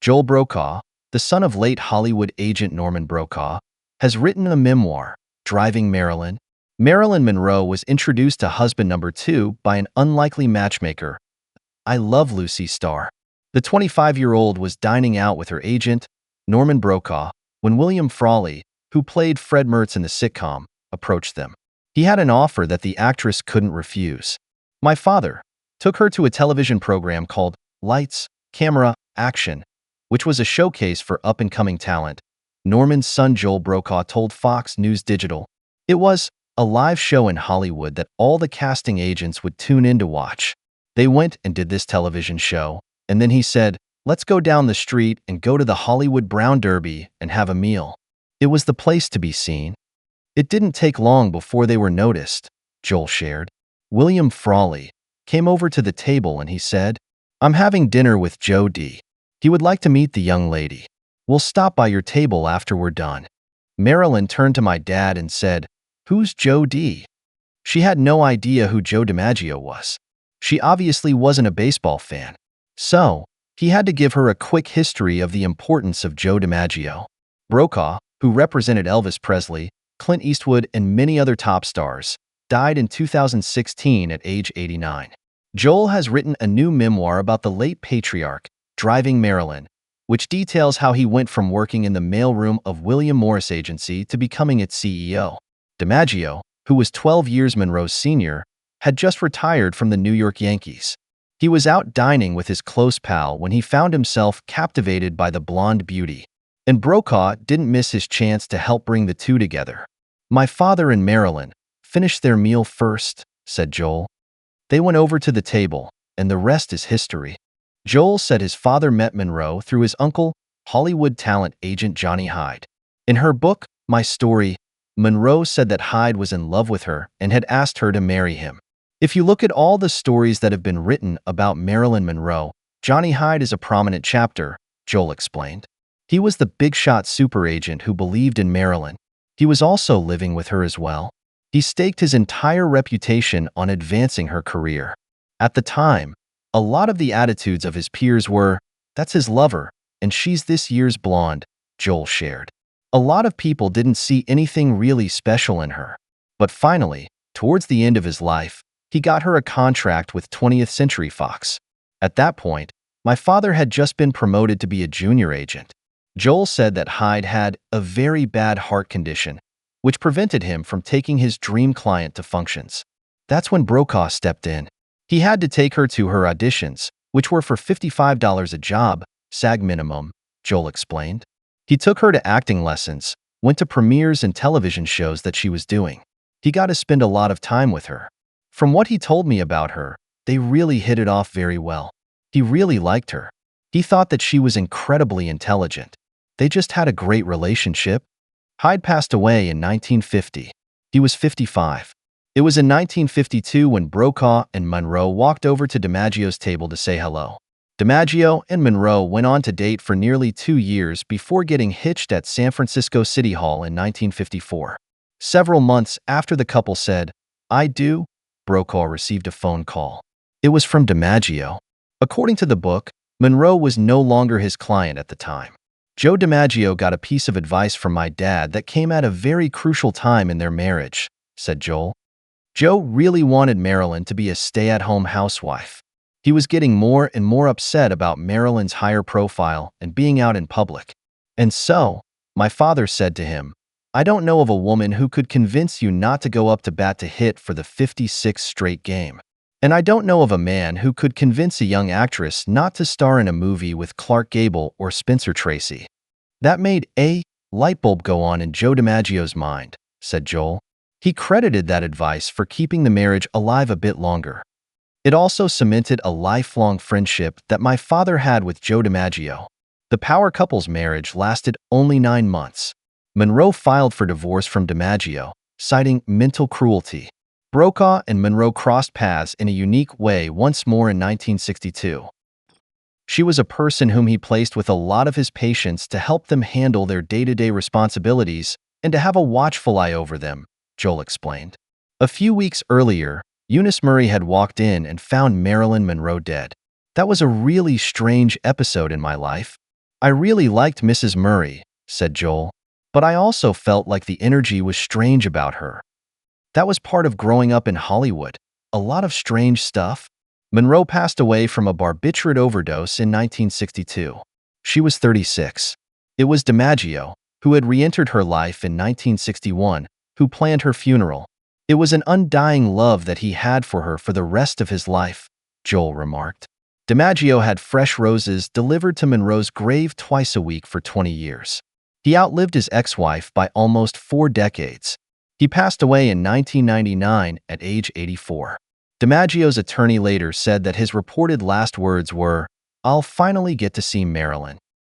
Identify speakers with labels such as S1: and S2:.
S1: Joel Brokaw, the son of late Hollywood agent Norman Brokaw, has written a memoir, Driving Marilyn. Marilyn Monroe was introduced to husband number 2 by an unlikely matchmaker. I Love Lucy star. The 25-year-old was dining out with her agent, Norman Brokaw, when William Frawley, who played Fred Mertz in the sitcom, approached them. He had an offer that the actress couldn't refuse. My father took her to a television program called Lights, Camera, Action, which was a showcase for up-and-coming talent. Norman's son Joel Brokaw told Fox News Digital. It was a live show in Hollywood that all the casting agents would tune in to watch. They went and did this television show, and then he said, let's go down the street and go to the Hollywood Brown Derby and have a meal. It was the place to be seen. It didn't take long before they were noticed, Joel shared. William Frawley came over to the table and he said, I'm having dinner with Joe D. He would like to meet the young lady. We'll stop by your table after we're done. Marilyn turned to my dad and said, Who's Joe D? She had no idea who Joe DiMaggio was. She obviously wasn't a baseball fan. So, he had to give her a quick history of the importance of Joe DiMaggio. Brokaw, who represented Elvis Presley, Clint Eastwood, and many other top stars, died in 2016 at age 89. Joel has written a new memoir about the late patriarch, Driving Marilyn, which details how he went from working in the mailroom of William Morris Agency to becoming its CEO. DiMaggio, who was 12 years Monroe's senior, had just retired from the New York Yankees. He was out dining with his close pal when he found himself captivated by the blonde beauty. And Brokaw didn't miss his chance to help bring the two together. My father and Marilyn finished their meal first, said Joel. They went over to the table, and the rest is history. Joel said his father met Monroe through his uncle, Hollywood talent agent Johnny Hyde. In her book, My Story, Monroe said that Hyde was in love with her and had asked her to marry him. If you look at all the stories that have been written about Marilyn Monroe, Johnny Hyde is a prominent chapter, Joel explained. He was the big-shot super agent who believed in Marilyn. He was also living with her as well. He staked his entire reputation on advancing her career. At the time, a lot of the attitudes of his peers were, that's his lover, and she's this year's blonde, Joel shared. A lot of people didn't see anything really special in her. But finally, towards the end of his life, he got her a contract with 20th Century Fox. At that point, my father had just been promoted to be a junior agent. Joel said that Hyde had a very bad heart condition, which prevented him from taking his dream client to functions. That's when Brokaw stepped in. He had to take her to her auditions, which were for $55 a job, SAG minimum, Joel explained. He took her to acting lessons, went to premieres and television shows that she was doing. He got to spend a lot of time with her. From what he told me about her, they really hit it off very well. He really liked her. He thought that she was incredibly intelligent. They just had a great relationship. Hyde passed away in 1950. He was 55. It was in 1952 when Brokaw and Monroe walked over to DiMaggio's table to say hello. DiMaggio and Monroe went on to date for nearly 2 years before getting hitched at San Francisco City Hall in 1954. Several months after the couple said, I do, Brokaw received a phone call. It was from DiMaggio. According to the book, Monroe was no longer his client at the time. Joe DiMaggio got a piece of advice from my dad that came at a very crucial time in their marriage, said Joel. Joe really wanted Marilyn to be a stay-at-home housewife. He was getting more and more upset about Marilyn's higher profile and being out in public. And so, my father said to him, I don't know of a woman who could convince you not to go up to bat to hit for the 56th straight game. And I don't know of a man who could convince a young actress not to star in a movie with Clark Gable or Spencer Tracy. That made a light bulb go on in Joe DiMaggio's mind, said Joel. He credited that advice for keeping the marriage alive a bit longer. It also cemented a lifelong friendship that my father had with Joe DiMaggio. The power couple's marriage lasted only 9 months. Monroe filed for divorce from DiMaggio, citing mental cruelty. Brokaw and Monroe crossed paths in a unique way once more in 1962. She was a person whom he placed with a lot of his patients to help them handle their day-to-day responsibilities and to have a watchful eye over them, Joel explained. A few weeks earlier, Eunice Murray had walked in and found Marilyn Monroe dead. That was a really strange episode in my life. "I really liked Mrs. Murray," said Joel, "but I also felt like the energy was strange about her. That was part of growing up in Hollywood. A lot of strange stuff." Monroe passed away from a barbiturate overdose in 1962. She was 36. It was DiMaggio, who had re-entered her life in 1961, who planned her funeral. "It was an undying love that he had for her for the rest of his life," Joel remarked. DiMaggio had fresh roses delivered to Monroe's grave twice a week for 20 years. He outlived his ex-wife by almost 4 decades. He passed away in 1999 at age 84. DiMaggio's attorney later said that his reported last words were, "I'll finally get to see Marilyn."